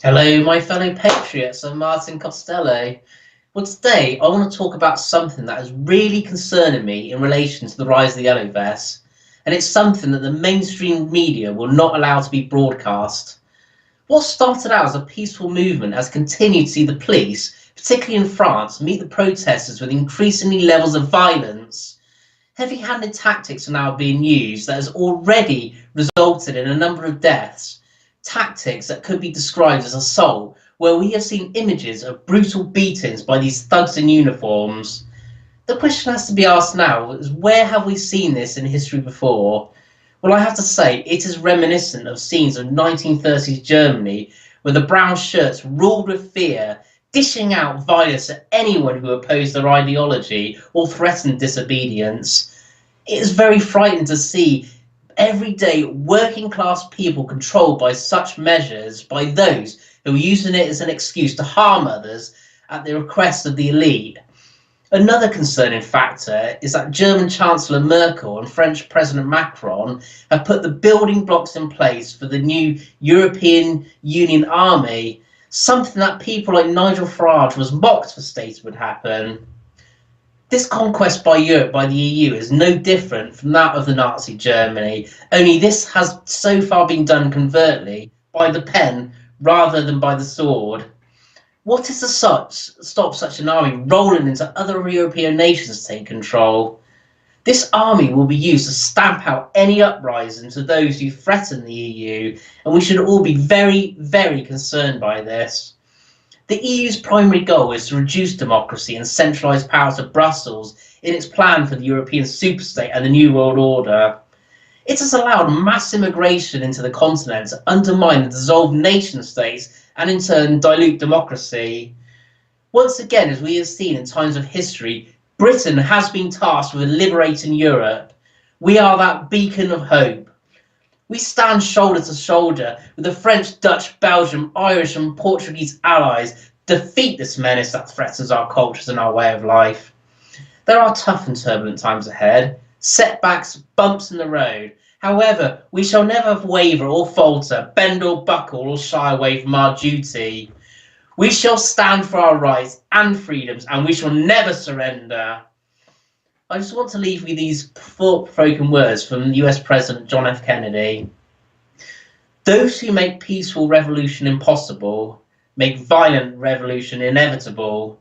Hello, my fellow patriots. I'm Martin Costello. Well, today I want to talk about something that is really concerning me in relation to the rise of the yellow vest, and it's something that the mainstream media will not allow to be broadcast. What started out as a peaceful movement has continued to see the police, particularly in France, meet the protesters with increasingly levels of violence. Heavy-handed tactics are now being used that has already resulted in a number of deaths. Tactics that could be described as assault, where we have seen images of brutal beatings by these thugs in uniforms. The question has to be asked now is, where have we seen this in history before? Well, I have to say it is reminiscent of scenes of 1930s Germany, where the brown shirts ruled with fear, dishing out violence at anyone who opposed their ideology or threatened disobedience. It is very frightening to see everyday working class people controlled by such measures by those who are using it as an excuse to harm others at the request of the elite. Another concerning factor is that German Chancellor Merkel and French President Macron have put the building blocks in place for the new European Union army, something that people like Nigel Farage was mocked for stating would happen. This conquest by Europe by the EU is no different from that of the Nazi Germany, only this has so far been done covertly, by the pen rather than by the sword. What is to stop such an army rolling into other European nations to take control? This army will be used to stamp out any uprising to those who threaten the EU, and we should all be very, very concerned by this. The EU's primary goal is to reduce democracy and centralise power to Brussels in its plan for the European superstate and the New World Order. It has allowed mass immigration into the continent to undermine the dissolved nation states and in turn dilute democracy. Once again, as we have seen in times of history, Britain has been tasked with liberating Europe. We are that beacon of hope. We stand shoulder to shoulder with the French, Dutch, Belgian, Irish and Portuguese allies to defeat this menace that threatens our cultures and our way of life. There are tough and turbulent times ahead, setbacks, bumps in the road. However, we shall never waver or falter, bend or buckle or shy away from our duty. We shall stand for our rights and freedoms, and we shall never surrender. I just want to leave you these thought-provoking words from US President John F. Kennedy. Those who make peaceful revolution impossible make violent revolution inevitable.